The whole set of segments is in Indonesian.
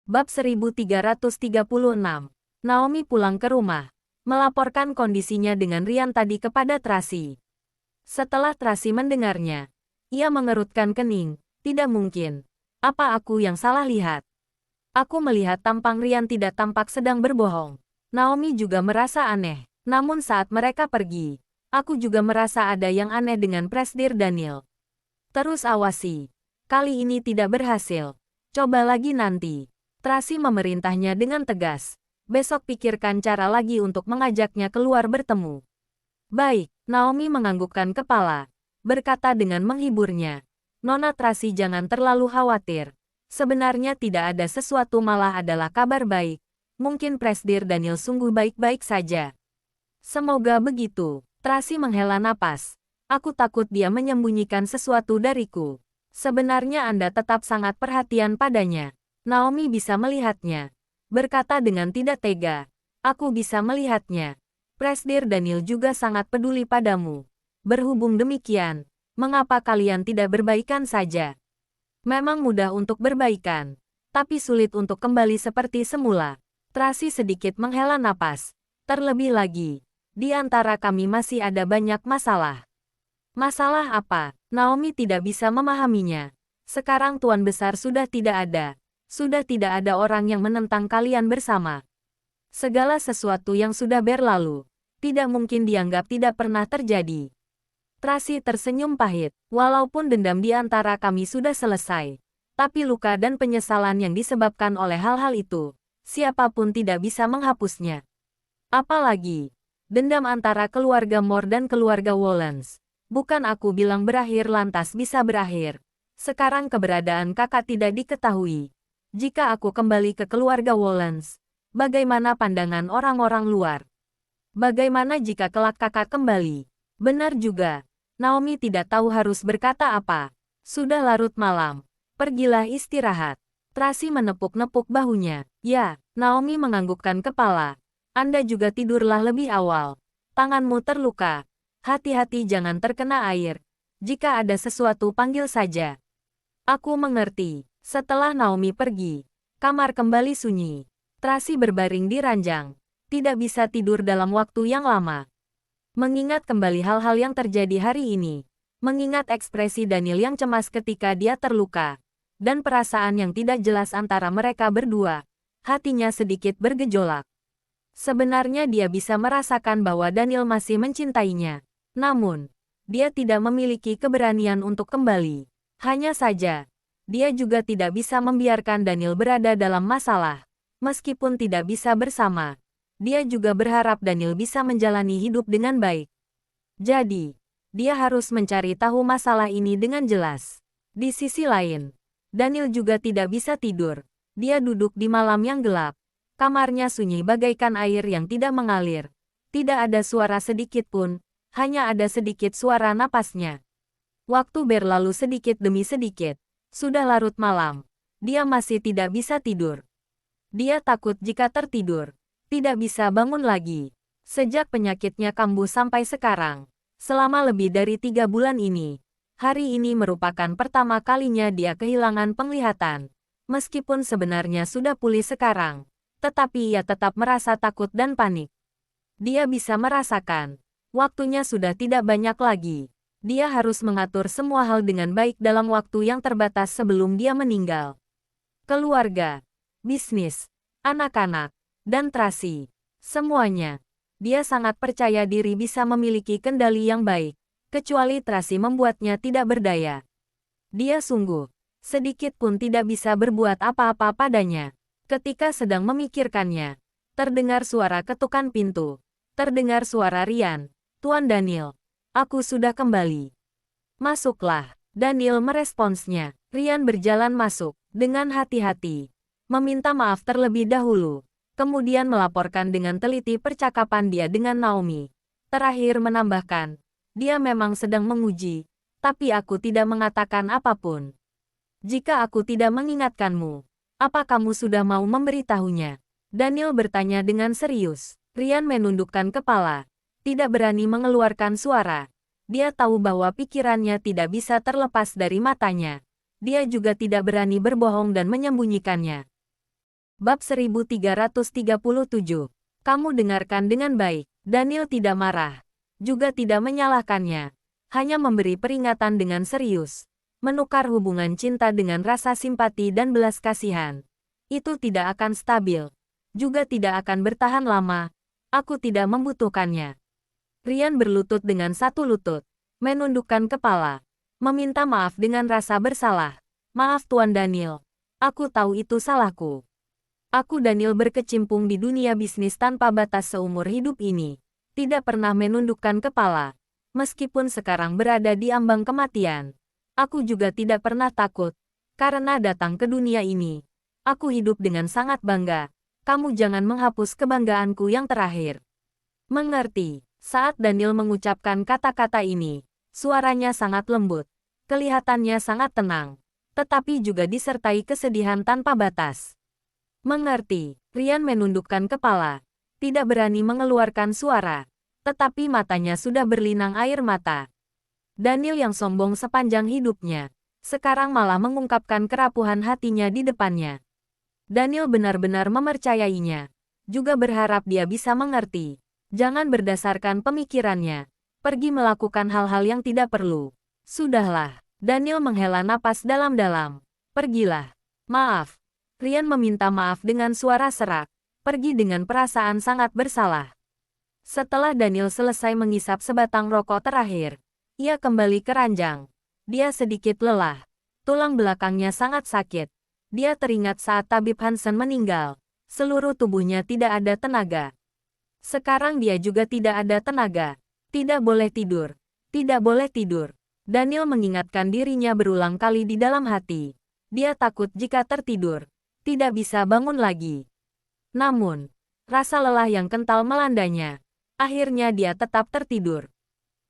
Bab 1336. Naomi pulang ke rumah, melaporkan kondisinya dengan Ryan tadi kepada Tracy. Setelah Tracy mendengarnya, ia mengerutkan kening. Tidak mungkin. Apa aku yang salah lihat? Aku melihat tampang Ryan tidak tampak sedang berbohong. Naomi juga merasa aneh. Namun saat mereka pergi, aku juga merasa ada yang aneh dengan Presidir Daniel. Terus awasi. Kali ini tidak berhasil. Coba lagi nanti. Tracy memerintahnya dengan tegas. Besok pikirkan cara lagi untuk mengajaknya keluar bertemu. Baik, Naomi menganggukkan kepala. Berkata dengan menghiburnya. Nona Tracy, jangan terlalu khawatir. Sebenarnya tidak ada sesuatu, malah adalah kabar baik. Mungkin Presidir Daniel sungguh baik-baik saja. Semoga begitu. Tracy menghela napas. Aku takut dia menyembunyikan sesuatu dariku. Sebenarnya Anda tetap sangat perhatian padanya. Naomi bisa melihatnya. Berkata dengan tidak tega. Aku bisa melihatnya. Presidir Daniel juga sangat peduli padamu. Berhubung demikian, mengapa kalian tidak berbaikan saja? Memang mudah untuk berbaikan, tapi sulit untuk kembali seperti semula. Tracy sedikit menghela napas. Terlebih lagi, di antara kami masih ada banyak masalah. Masalah apa? Naomi tidak bisa memahaminya. Sekarang Tuan Besar sudah tidak ada. Sudah tidak ada orang yang menentang kalian bersama. Segala sesuatu yang sudah berlalu, tidak mungkin dianggap tidak pernah terjadi. Tracy tersenyum pahit. Walaupun dendam di antara kami sudah selesai, tapi luka dan penyesalan yang disebabkan oleh hal-hal itu, siapapun tidak bisa menghapusnya. Apalagi, dendam antara keluarga Moore dan keluarga Wollens. Bukan aku bilang berakhir lantas bisa berakhir. Sekarang keberadaan kakak tidak diketahui. Jika aku kembali ke keluarga Wollens, bagaimana pandangan orang-orang luar? Bagaimana jika kelak kakak kembali? Benar juga. Naomi tidak tahu harus berkata apa. Sudah larut malam. Pergilah istirahat. Tracy menepuk-nepuk bahunya. Ya, Naomi menganggukkan kepala. Anda juga tidurlah lebih awal. Tanganmu terluka. Hati-hati jangan terkena air. Jika ada sesuatu panggil saja. Aku mengerti. Setelah Naomi pergi, kamar kembali sunyi. Tracy berbaring di ranjang. Tidak bisa tidur dalam waktu yang lama. Mengingat kembali hal-hal yang terjadi hari ini. Mengingat ekspresi Daniel yang cemas ketika dia terluka. Dan perasaan yang tidak jelas antara mereka berdua. Hatinya sedikit bergejolak. Sebenarnya dia bisa merasakan bahwa Daniel masih mencintainya. Namun, dia tidak memiliki keberanian untuk kembali. Hanya saja, dia juga tidak bisa membiarkan Daniel berada dalam masalah. Meskipun tidak bisa bersama, dia juga berharap Daniel bisa menjalani hidup dengan baik. Jadi, dia harus mencari tahu masalah ini dengan jelas. Di sisi lain, Daniel juga tidak bisa tidur. Dia duduk di malam yang gelap. Kamarnya sunyi bagaikan air yang tidak mengalir. Tidak ada suara sedikit pun, hanya ada sedikit suara napasnya. Waktu berlalu sedikit demi sedikit. Sudah larut malam. Dia masih tidak bisa tidur. Dia takut jika tertidur, tidak bisa bangun lagi. Sejak penyakitnya kambuh sampai sekarang, selama lebih dari 3 bulan ini, hari ini merupakan pertama kalinya dia kehilangan penglihatan. Meskipun sebenarnya sudah pulih sekarang, tetapi ia tetap merasa takut dan panik. Dia bisa merasakan, waktunya sudah tidak banyak lagi. Dia harus mengatur semua hal dengan baik dalam waktu yang terbatas sebelum dia meninggal. Keluarga, bisnis, anak-anak, dan Tracy. Semuanya. Dia sangat percaya diri bisa memiliki kendali yang baik. Kecuali Tracy membuatnya tidak berdaya. Dia sungguh, sedikit pun tidak bisa berbuat apa-apa padanya. Ketika sedang memikirkannya, terdengar suara ketukan pintu. Terdengar suara Ryan. Tuan Daniel. Aku sudah kembali. Masuklah. Daniel meresponsnya. Ryan berjalan masuk, dengan hati-hati. Meminta maaf terlebih dahulu. Kemudian melaporkan dengan teliti percakapan dia dengan Naomi. Terakhir menambahkan, dia memang sedang menguji, tapi aku tidak mengatakan apapun. Jika aku tidak mengingatkanmu, apa kamu sudah mau memberitahunya? Daniel bertanya dengan serius. Ryan menundukkan kepala. Tidak berani mengeluarkan suara. Dia tahu bahwa pikirannya tidak bisa terlepas dari matanya. Dia juga tidak berani berbohong dan menyembunyikannya. Bab 1337. Kamu dengarkan dengan baik. Daniel tidak marah, juga tidak menyalahkannya. Hanya memberi peringatan dengan serius. Menukar hubungan cinta dengan rasa simpati dan belas kasihan. Itu tidak akan stabil. Juga tidak akan bertahan lama. Aku tidak membutuhkannya. Rian berlutut dengan satu lutut. Menundukkan kepala. Meminta maaf dengan rasa bersalah. Maaf Tuan Daniel. Aku tahu itu salahku. Aku Daniel berkecimpung di dunia bisnis tanpa batas seumur hidup ini. Tidak pernah menundukkan kepala. Meskipun sekarang berada di ambang kematian. Aku juga tidak pernah takut. Karena datang ke dunia ini. Aku hidup dengan sangat bangga. Kamu jangan menghapus kebanggaanku yang terakhir. Mengerti. Saat Daniel mengucapkan kata-kata ini, suaranya sangat lembut. Kelihatannya sangat tenang. Tetapi juga disertai kesedihan tanpa batas. Mengerti. Rian menundukkan kepala. Tidak berani mengeluarkan suara. Tetapi matanya sudah berlinang air mata. Daniel yang sombong sepanjang hidupnya. Sekarang malah mengungkapkan kerapuhan hatinya di depannya. Daniel benar-benar mempercayainya. Juga berharap dia bisa mengerti. Jangan berdasarkan pemikirannya. Pergi melakukan hal-hal yang tidak perlu. Sudahlah. Daniel menghela napas dalam-dalam. Pergilah. Maaf. Rian meminta maaf dengan suara serak. Pergi dengan perasaan sangat bersalah. Setelah Daniel selesai mengisap sebatang rokok terakhir, ia kembali ke ranjang. Dia sedikit lelah. Tulang belakangnya sangat sakit. Dia teringat saat tabib Hansen meninggal. Seluruh tubuhnya tidak ada tenaga. Sekarang dia juga tidak ada tenaga. Tidak boleh tidur. Tidak boleh tidur. Daniel mengingatkan dirinya berulang kali di dalam hati. Dia takut jika tertidur. Tidak bisa bangun lagi. Namun, rasa lelah yang kental melandanya. Akhirnya dia tetap tertidur.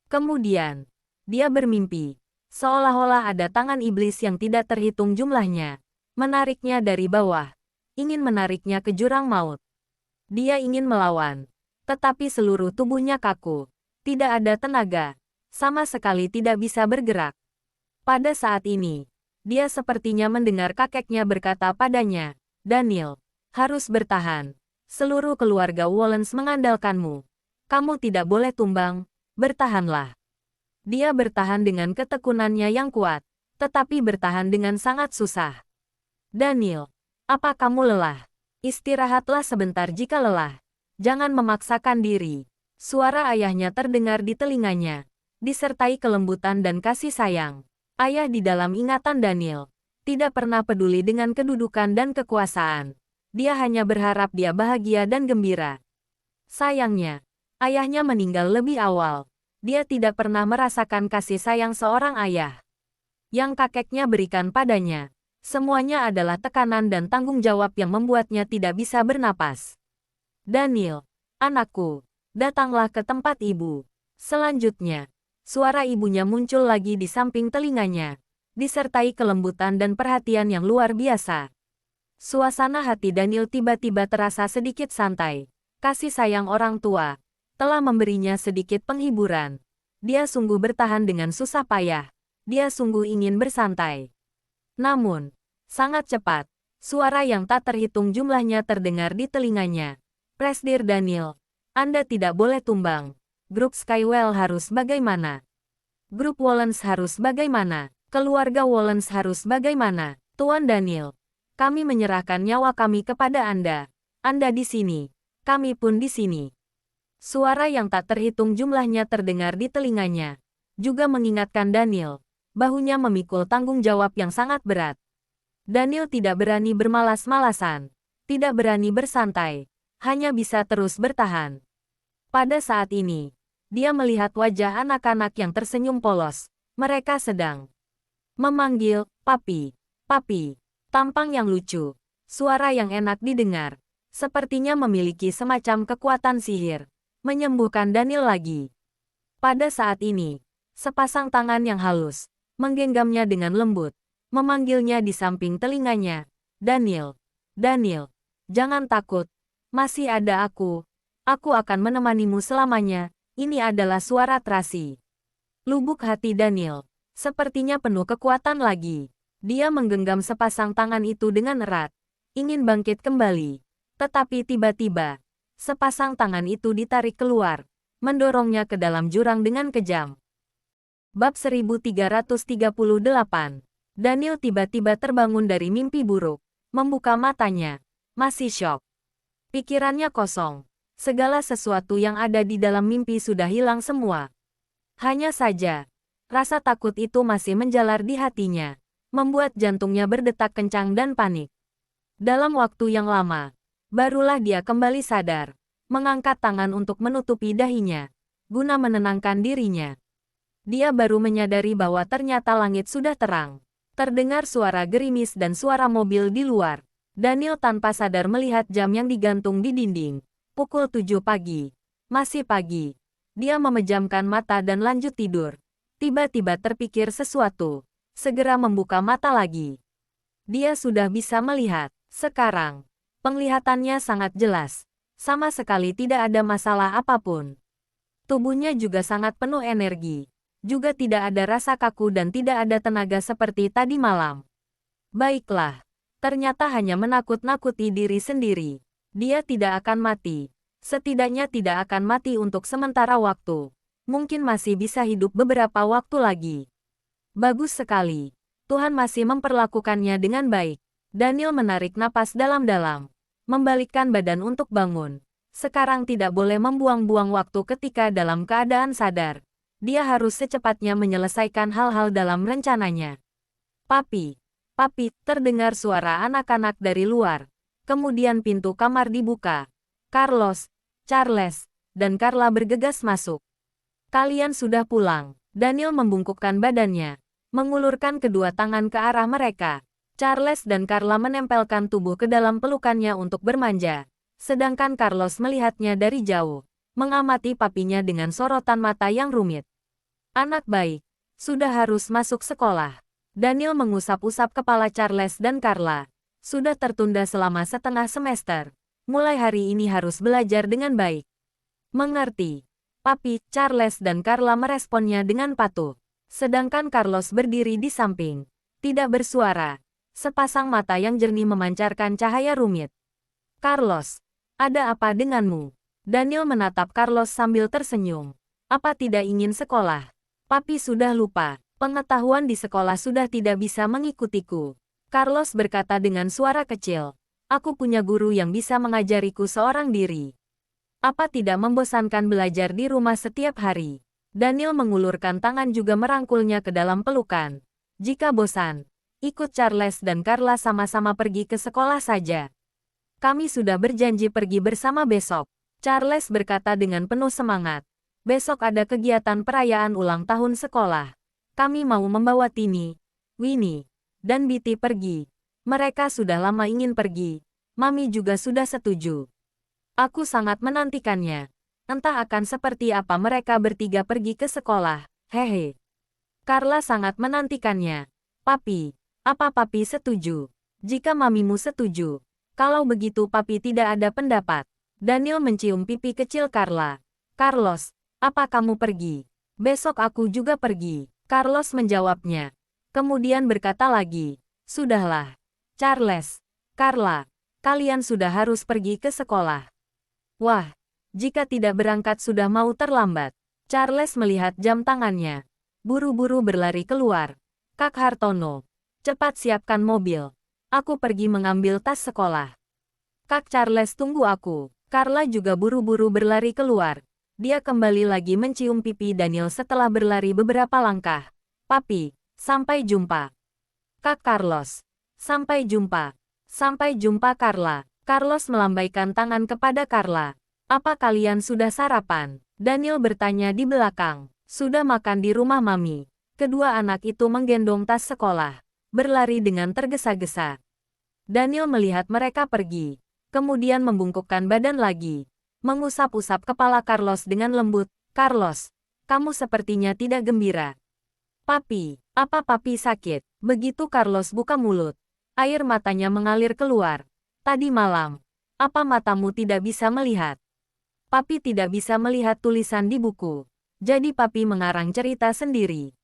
Kemudian, dia bermimpi. Seolah-olah ada tangan iblis yang tidak terhitung jumlahnya. Menariknya dari bawah. Ingin menariknya ke jurang maut. Dia ingin melawan. Tetapi seluruh tubuhnya kaku. Tidak ada tenaga. Sama sekali tidak bisa bergerak. Pada saat ini, dia sepertinya mendengar kakeknya berkata padanya, Daniel, harus bertahan. Seluruh keluarga Wallens mengandalkanmu. Kamu tidak boleh tumbang, bertahanlah. Dia bertahan dengan ketekunannya yang kuat, tetapi bertahan dengan sangat susah. Daniel, apa kamu lelah? Istirahatlah sebentar jika lelah. Jangan memaksakan diri. Suara ayahnya terdengar di telinganya, disertai kelembutan dan kasih sayang. Ayah di dalam ingatan Daniel. Tidak pernah peduli dengan kedudukan dan kekuasaan. Dia hanya berharap dia bahagia dan gembira. Sayangnya, ayahnya meninggal lebih awal. Dia tidak pernah merasakan kasih sayang seorang ayah. Yang kakeknya berikan padanya. Semuanya adalah tekanan dan tanggung jawab yang membuatnya tidak bisa bernapas. Daniel, anakku, datanglah ke tempat ibu. Selanjutnya, suara ibunya muncul lagi di samping telinganya, disertai kelembutan dan perhatian yang luar biasa. Suasana hati Daniel tiba-tiba terasa sedikit santai. Kasih sayang orang tua telah memberinya sedikit penghiburan. Dia sungguh bertahan dengan susah payah. Dia sungguh ingin bersantai. Namun, sangat cepat, suara yang tak terhitung jumlahnya terdengar di telinganya. Presdir Daniel, Anda tidak boleh tumbang. Grup Skywell harus bagaimana? Grup Wallens harus bagaimana? Keluarga Wallens harus bagaimana? Tuan Daniel, kami menyerahkan nyawa kami kepada Anda. Anda di sini. Kami pun di sini. Suara yang tak terhitung jumlahnya terdengar di telinganya. Juga mengingatkan Daniel. Bahunya memikul tanggung jawab yang sangat berat. Daniel tidak berani bermalas-malasan. Tidak berani bersantai. Hanya bisa terus bertahan. Pada saat ini, dia melihat wajah anak-anak yang tersenyum polos. Mereka sedang memanggil, Papi, Papi. Tampang yang lucu. Suara yang enak didengar. Sepertinya memiliki semacam kekuatan sihir. Menyembuhkan Daniel lagi. Pada saat ini, sepasang tangan yang halus menggenggamnya dengan lembut. Memanggilnya di samping telinganya. Daniel, Daniel, jangan takut. Masih ada aku. Aku akan menemanimu selamanya. Ini adalah suara Tracy. Lubuk hati Daniel. Sepertinya penuh kekuatan lagi. Dia menggenggam sepasang tangan itu dengan erat. ingin bangkit kembali. Tetapi tiba-tiba, sepasang tangan itu ditarik keluar, mendorongnya ke dalam jurang dengan kejam. Bab 1338. Daniel tiba-tiba terbangun dari mimpi buruk, membuka matanya, masih syok. Pikirannya kosong. Segala sesuatu yang ada di dalam mimpi sudah hilang semua. Hanya saja, rasa takut itu masih menjalar di hatinya, membuat jantungnya berdetak kencang dan panik. Dalam waktu yang lama, barulah dia kembali sadar, mengangkat tangan untuk menutupi dahinya, guna menenangkan dirinya. Dia baru menyadari bahwa ternyata langit sudah terang. Terdengar suara gerimis dan suara mobil di luar. Daniel tanpa sadar melihat jam yang digantung di dinding. Pukul 7 pagi. Masih pagi. Dia memejamkan mata dan lanjut tidur. Tiba-tiba terpikir sesuatu. Segera membuka mata lagi. Dia sudah bisa melihat. Sekarang, penglihatannya sangat jelas. Sama sekali tidak ada masalah apapun. Tubuhnya juga sangat penuh energi. Juga tidak ada rasa kaku dan tidak ada tenaga seperti tadi malam. Baiklah, ternyata hanya menakut-nakuti diri sendiri. Dia tidak akan mati. Setidaknya tidak akan mati untuk sementara waktu. Mungkin masih bisa hidup beberapa waktu lagi. Bagus sekali. Tuhan masih memperlakukannya dengan baik. Daniel menarik napas dalam-dalam, membalikkan badan untuk bangun. Sekarang tidak boleh membuang-buang waktu ketika dalam keadaan sadar. Dia harus secepatnya menyelesaikan hal-hal dalam rencananya. Papi, papi, terdengar suara anak-anak dari luar. Kemudian pintu kamar dibuka. Carlos, Charles, dan Carla bergegas masuk. Kalian sudah pulang. Daniel membungkukkan badannya, mengulurkan kedua tangan ke arah mereka. Charles dan Carla menempelkan tubuh ke dalam pelukannya untuk bermanja. Sedangkan Carlos melihatnya dari jauh, mengamati papinya dengan sorotan mata yang rumit. Anak baik, sudah harus masuk sekolah. Daniel mengusap-usap kepala Charles dan Carla. Sudah tertunda selama setengah semester. Mulai hari ini harus belajar dengan baik. Mengerti. Papi, Charles dan Carla meresponnya dengan patuh. Sedangkan Carlos berdiri di samping, tidak bersuara. Sepasang mata yang jernih memancarkan cahaya rumit. Carlos, ada apa denganmu? Daniel menatap Carlos sambil tersenyum. Apa tidak ingin sekolah? Papi sudah lupa. Pengetahuan di sekolah sudah tidak bisa mengikutiku. Carlos berkata dengan suara kecil. Aku punya guru yang bisa mengajariku seorang diri. Apa tidak membosankan belajar di rumah setiap hari? Daniel mengulurkan tangan juga merangkulnya ke dalam pelukan. Jika bosan, ikut Charles dan Carla sama-sama pergi ke sekolah saja. Kami sudah berjanji pergi bersama besok. Charles berkata dengan penuh semangat. Besok ada kegiatan perayaan ulang tahun sekolah. Kami mau membawa Tini, Winnie, dan Bitty pergi. Mereka sudah lama ingin pergi. Mami juga sudah setuju. Aku sangat menantikannya. Entah akan seperti apa mereka bertiga pergi ke sekolah. Hehe. Carla sangat menantikannya. Papi, apa papi setuju? Jika mamimu setuju. Kalau begitu papi tidak ada pendapat. Daniel mencium pipi kecil Carla. Carlos, apa kamu pergi? Besok aku juga pergi. Carlos menjawabnya. Kemudian berkata lagi. Sudahlah. Charles, Carla, kalian sudah harus pergi ke sekolah. Wah, jika tidak berangkat sudah mau terlambat. Charles melihat jam tangannya. Buru-buru berlari keluar. Kak Hartono, cepat siapkan mobil. Aku pergi mengambil tas sekolah. Kak Charles tunggu aku. Carla juga buru-buru berlari keluar. Dia kembali lagi mencium pipi Daniel setelah berlari beberapa langkah. Papi, sampai jumpa. Kak Carlos, sampai jumpa. Sampai jumpa Carla. Carlos melambaikan tangan kepada Carla. Apa kalian sudah sarapan? Daniel bertanya di belakang. Sudah makan di rumah Mami. Kedua anak itu menggendong tas sekolah. Berlari dengan tergesa-gesa. Daniel melihat mereka pergi. Kemudian membungkukkan badan lagi. Mengusap-usap kepala Carlos dengan lembut. Carlos, kamu sepertinya tidak gembira. Papi, apa papi sakit? Begitu Carlos buka mulut. Air matanya mengalir keluar. Tadi malam, apa matamu tidak bisa melihat? Papi tidak bisa melihat tulisan di buku. Jadi papi mengarang cerita sendiri.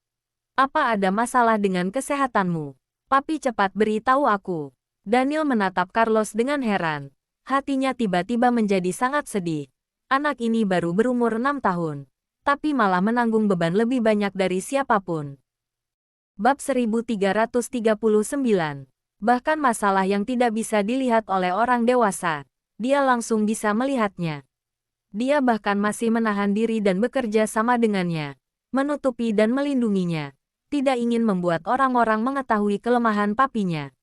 Apa ada masalah dengan kesehatanmu? Papi cepat beritahu aku. Daniel menatap Carlos dengan heran. Hatinya tiba-tiba menjadi sangat sedih. Anak ini baru berumur 6 tahun, tapi malah menanggung beban lebih banyak dari siapapun. Bab 1339. Bahkan masalah yang tidak bisa dilihat oleh orang dewasa, dia langsung bisa melihatnya. Dia bahkan masih menahan diri dan bekerja sama dengannya, menutupi dan melindunginya, tidak ingin membuat orang-orang mengetahui kelemahan papinya.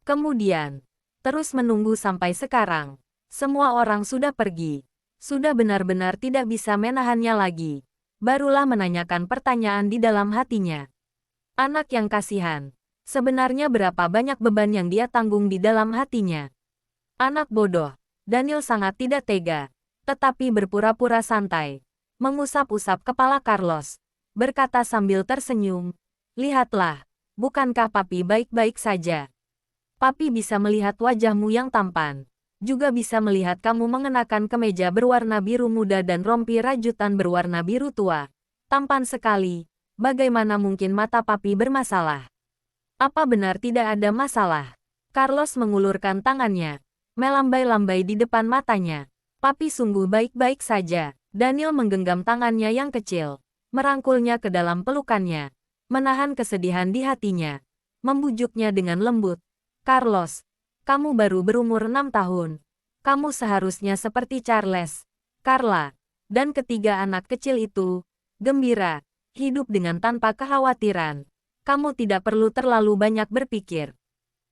Kemudian, terus menunggu sampai sekarang. Semua orang sudah pergi. Sudah benar-benar tidak bisa menahannya lagi. Barulah menanyakan pertanyaan di dalam hatinya. Anak yang kasihan. Sebenarnya berapa banyak beban yang dia tanggung di dalam hatinya? Anak bodoh. Daniel sangat tidak tega. Tetapi berpura-pura santai. Mengusap-usap kepala Carlos. Berkata sambil tersenyum. Lihatlah. Bukankah papi baik-baik saja? Papi bisa melihat wajahmu yang tampan. Juga bisa melihat kamu mengenakan kemeja berwarna biru muda dan rompi rajutan berwarna biru tua. Tampan sekali. Bagaimana mungkin mata papi bermasalah? Apa benar tidak ada masalah? Carlos mengulurkan tangannya. Melambai-lambai di depan matanya. Papi sungguh baik-baik saja. Daniel menggenggam tangannya yang kecil. Merangkulnya ke dalam pelukannya. Menahan kesedihan di hatinya. Membujuknya dengan lembut. Carlos, kamu baru berumur 6 tahun. Kamu seharusnya seperti Charles, Carla, dan ketiga anak kecil itu, gembira, hidup dengan tanpa kekhawatiran. Kamu tidak perlu terlalu banyak berpikir.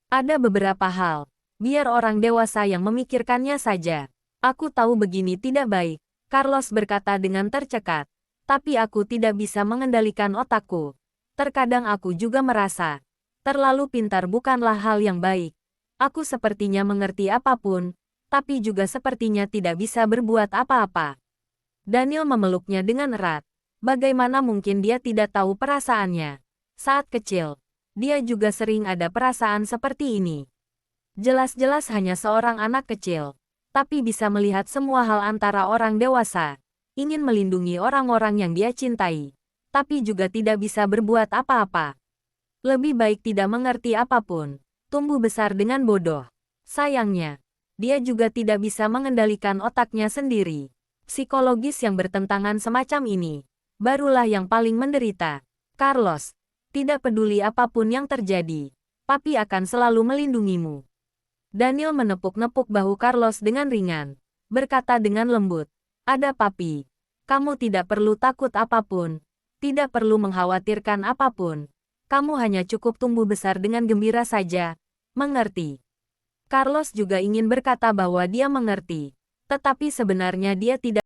Ada beberapa hal, biar orang dewasa yang memikirkannya saja. Aku tahu begini tidak baik, Carlos berkata dengan tercekat. Tapi aku tidak bisa mengendalikan otakku. Terkadang aku juga merasa terlalu pintar bukanlah hal yang baik. Aku sepertinya mengerti apapun, tapi juga sepertinya tidak bisa berbuat apa-apa. Daniel memeluknya dengan erat. Bagaimana mungkin dia tidak tahu perasaannya? Saat kecil, dia juga sering ada perasaan seperti ini. Jelas-jelas hanya seorang anak kecil, tapi bisa melihat semua hal antara orang dewasa. Ingin melindungi orang-orang yang dia cintai, tapi juga tidak bisa berbuat apa-apa. Lebih baik tidak mengerti apapun, tumbuh besar dengan bodoh. Sayangnya, dia juga tidak bisa mengendalikan otaknya sendiri. Psikologis yang bertentangan semacam ini, barulah yang paling menderita. Carlos, tidak peduli apapun yang terjadi, papi akan selalu melindungimu. Daniel menepuk-nepuk bahu Carlos dengan ringan, berkata dengan lembut, ada papi, kamu tidak perlu takut apapun, tidak perlu mengkhawatirkan apapun. Kamu hanya cukup tumbuh besar dengan gembira saja, mengerti? Carlos juga ingin berkata bahwa dia mengerti, tetapi sebenarnya dia tidak